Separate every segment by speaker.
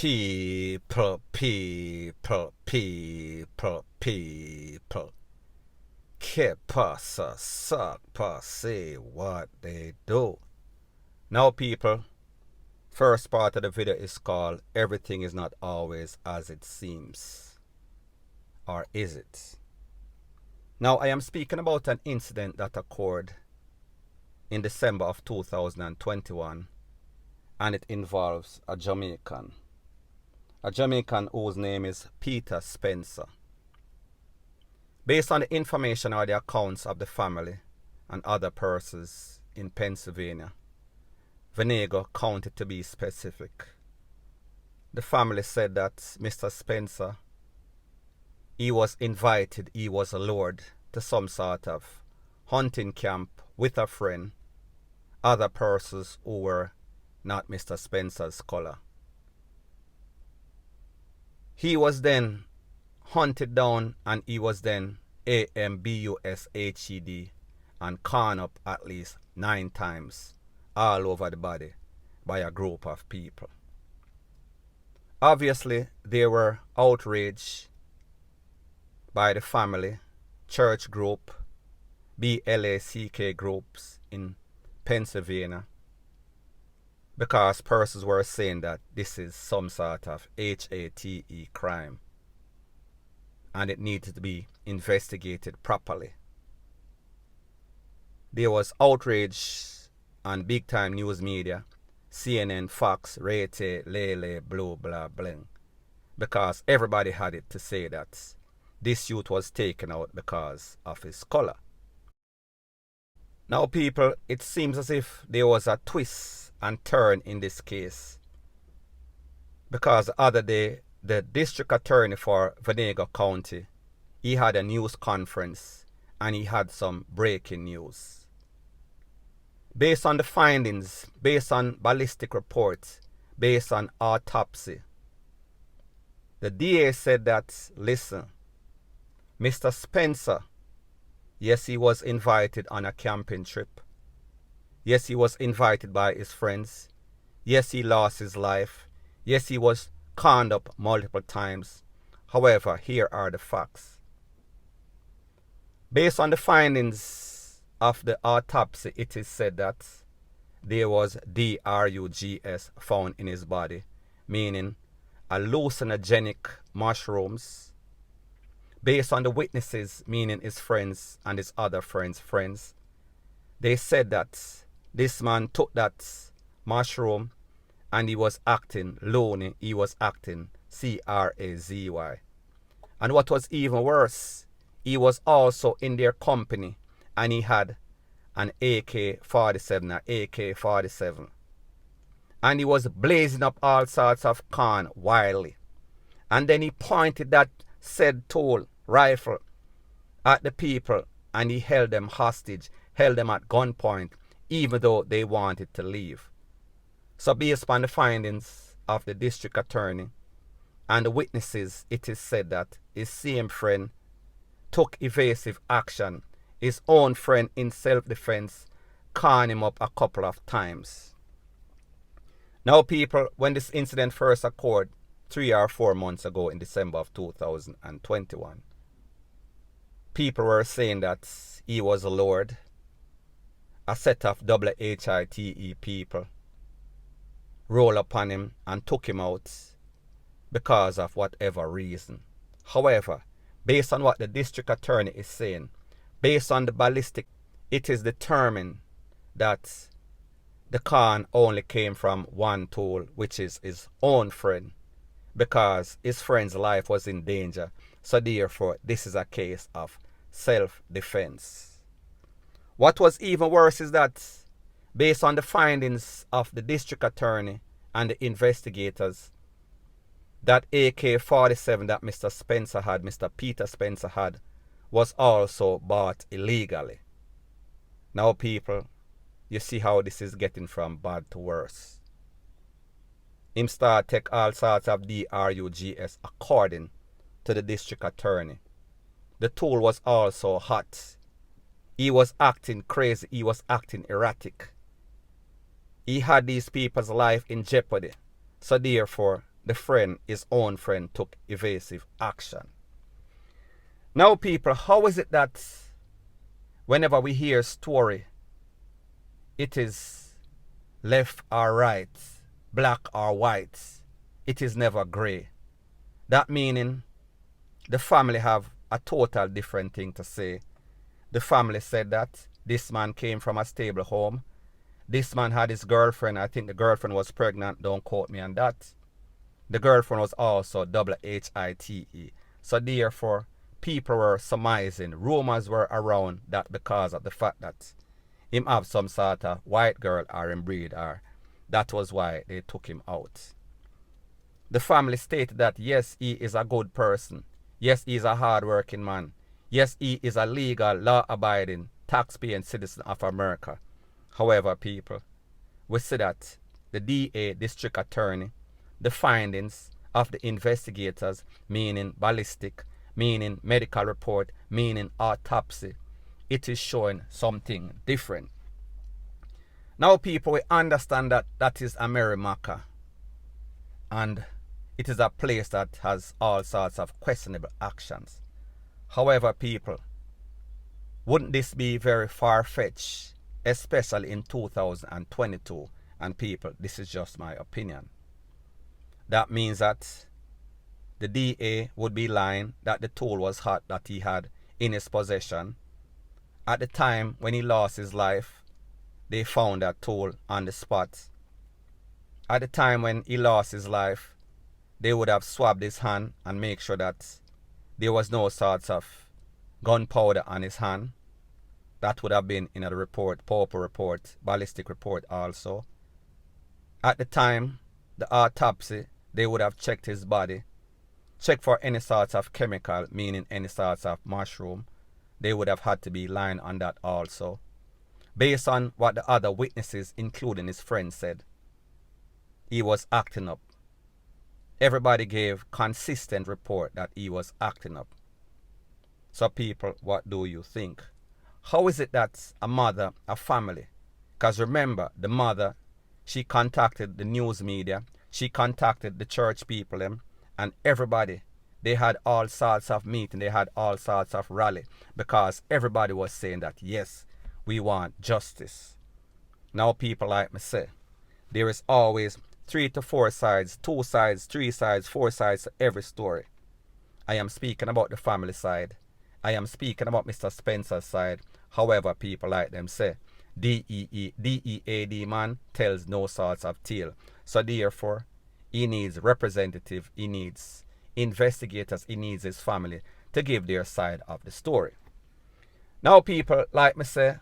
Speaker 1: People. Que pasa, suck, say what they do. Now, people, first part of the video is called Everything is Not Always As It Seems. Or is it? Now, I am speaking about an incident that occurred in December of 2021, and it involves a Jamaican whose name is Peter Spencer. Based on the information or the accounts of the family and other persons in Pennsylvania, Venango County to be specific, the family said that Mr. Spencer, he was invited, he was lured to some sort of hunting camp with a friend, other persons who were not Mr. Spencer's color. He was then hunted down and he was then ambushed and cornered up at least 9 times all over the body by a group of people. Obviously, they were outraged by the family, church group, BLACK groups in Pennsylvania, because persons were saying that this is some sort of HATE crime and it needed to be investigated properly. There was outrage on big time news media, CNN, Fox, Rete, Lele, Blue, blah, bling, because everybody had it to say that this youth was taken out because of his color. Now, people, it seems as if there was a twist and turn in this case, because the other day, the district attorney for Venango County, he had a news conference and he had some breaking news. Based on the findings, based on ballistic reports, based on autopsy, the DA said that, listen, Mr. Spencer, yes, he was invited on a camping trip. Yes, he was invited by his friends. Yes, he lost his life. Yes, he was conned up multiple times. However, here are the facts. Based on the findings of the autopsy, it is said that there was drugs found in his body, meaning hallucinogenic mushrooms. Based on the witnesses, meaning his friends and his other friends, they said that this man took that mushroom and he was acting loony, he was acting crazy. And what was even worse, he was also in their company and he had an AK-47 or AK-47. And he was blazing up all sorts of corn wildly. And then he pointed that said tool rifle at the people and he held them hostage, held them at gunpoint, even though they wanted to leave. So based upon the findings of the district attorney and the witnesses, it is said that his same friend took evasive action. His own friend in self-defense cornered him up a couple of times. Now, people, when this incident first occurred 3 or 4 months ago in December of 2021, people were saying that he was lured. A set of WHITE people rolled upon him and took him out because of whatever reason. However, based on what the district attorney is saying, based on the ballistic, it is determined that the con only came from one tool, which is his own friend, because his friend's life was in danger. So therefore, this is a case of self-defense. What was even worse is that, based on the findings of the district attorney and the investigators, that AK-47 that Mr. Spencer had, Mr. Peter Spencer had, was also bought illegally. Now, people, you see how this is getting from bad to worse. Him start take all sorts of drugs according to the district attorney. The tool was also hot. He was acting crazy. He was acting erratic. He had these people's life in jeopardy. So therefore, his own friend, took evasive action. Now, people, how is it that whenever we hear a story, it is left or right, black or white, it is never gray? That meaning the family have a total different thing to say. The family said that this man came from a stable home. This man had his girlfriend. I think the girlfriend was pregnant. Don't quote me on that. The girlfriend was also HITE. So therefore, people were surmising, rumors were around that because of the fact that him have some sort of white girl or inbreed, or that was why they took him out. The family stated that yes, he is a good person. Yes, he is a hard-working man. Yes, he is a legal, law-abiding, tax-paying citizen of America. However, people, we see that the DA, district attorney, the findings of the investigators, meaning ballistic, meaning medical report, meaning autopsy, it is showing something different. Now, people, we understand that that is America, and it is a place that has all sorts of questionable actions. However, people, wouldn't this be very far-fetched, especially in 2022? And people, this is just my opinion. That means that the DA would be lying that the tool was hot that he had in his possession. At the time when he lost his life, they found that tool on the spot. At the time when he lost his life, they would have swabbed his hand and make sure that there was no sorts of gunpowder on his hand. That would have been in the report, Pauper report, ballistic report also. At the time, the autopsy, they would have checked his body, checked for any sorts of chemical, meaning any sorts of mushroom. They would have had to be lying on that also. Based on what the other witnesses, including his friend, said, he was acting up. Everybody gave consistent report that he was acting up. So people, what do you think? How is it that a mother, a family, because remember, the mother, she contacted the news media, she contacted the church people, and everybody, they had all sorts of meeting, they had all sorts of rally, because everybody was saying that, yes, we want justice. Now, people, like me say, there is always 3 to 4 sides, 2 sides, 3 sides, 4 sides to every story. I am speaking about the family side. I am speaking about Mr. Spencer's side. However, people, like them say, DEAD man tells no sorts of tale. So therefore, he needs representative, he needs investigators, he needs his family to give their side of the story. Now, people, like me say,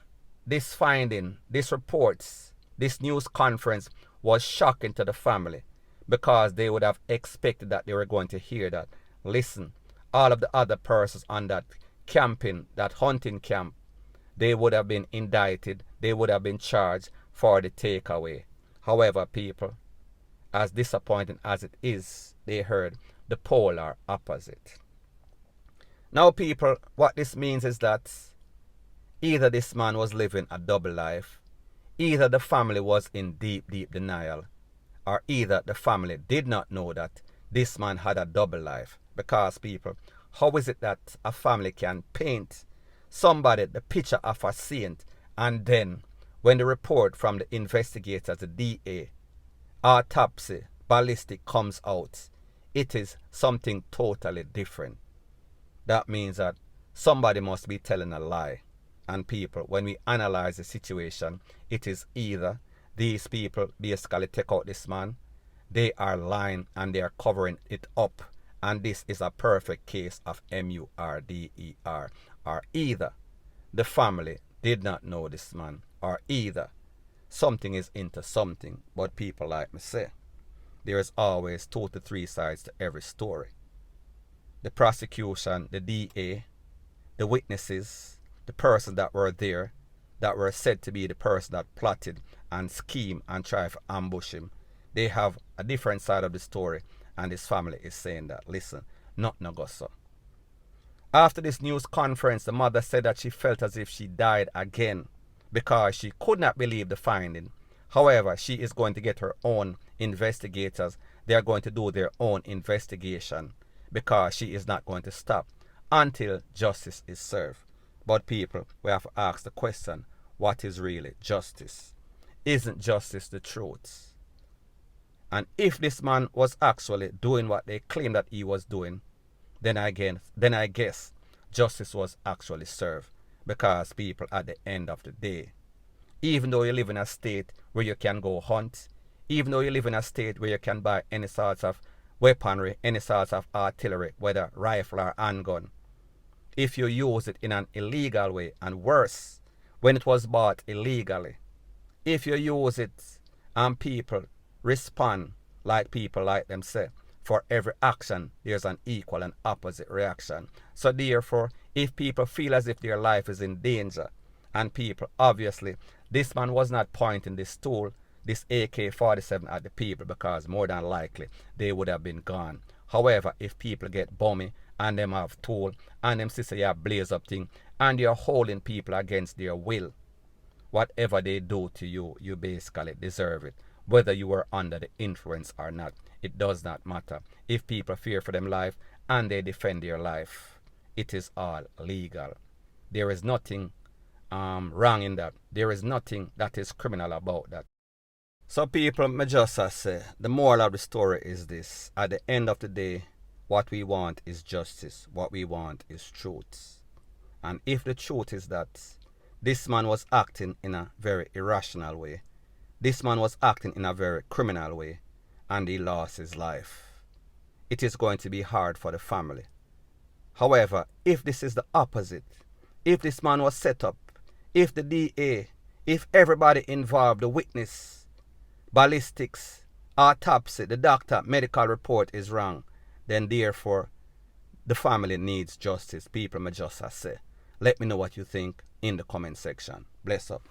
Speaker 1: this finding, this reports, this news conference was shocking to the family, because they would have expected that they were going to hear that, listen, all of the other persons on that camping, that hunting camp, they would have been indicted, they would have been charged for the takeaway. However, people, as disappointing as it is, they heard the polar opposite. Now, people, what this means is that either this man was living a double life, either the family was in deep, deep denial, or either the family did not know that this man had a double life. Because, people, how is it that a family can paint somebody the picture of a saint, and then when the report from the investigators, the DA, autopsy, ballistic comes out, it is something totally different? That means that somebody must be telling a lie. And people, when we analyze the situation, it is either these people basically take out this man, they are lying and they are covering it up, and this is a perfect case of murder, or either the family did not know this man, or either something is into something. But people, like me say, there is always 2 to 3 sides to every story. The prosecution, the DA, the witnesses, the persons that were there, that were said to be the person that plotted and schemed and tried to ambush him, they have a different side of the story, and his family is saying that, listen, not no go so. After this news conference, the mother said that she felt as if she died again, because she could not believe the finding. However, she is going to get her own investigators, they are going to do their own investigation, because she is not going to stop until justice is served. But people, we have to ask the question, what is really justice? Isn't justice the truth? And if this man was actually doing what they claim that he was doing, then I guess justice was actually served. Because people, at the end of the day, even though you live in a state where you can go hunt, even though you live in a state where you can buy any sorts of weaponry, any sorts of artillery, whether rifle or handgun, if you use it in an illegal way, and worse, when it was bought illegally, if you use it and people respond like people like them say, for every action there's an equal and opposite reaction. So therefore, if people feel as if their life is in danger, and people, obviously, this man was not pointing this tool, this AK-47 at the people, because more than likely they would have been gone. However, if people get bummy and them have tool and them sister you have blaze up thing and you're holding people against their will, whatever they do to you, you basically deserve it. Whether you were under the influence or not, it does not matter. If people fear for them life and they defend their life, it is all legal. There is nothing wrong in that. There is nothing that is criminal about that. So people, me just say, the moral of the story is this. At the end of the day, what we want is justice. What we want is truth. And if the truth is that this man was acting in a very irrational way, this man was acting in a very criminal way, and he lost his life, it is going to be hard for the family. However, if this is the opposite, if this man was set up, if the DA, if everybody involved, the witness, ballistics, autopsy, the doctor, medical report is wrong, then therefore the family needs justice. People may just say. Let me know what you think in the comment section. Bless up.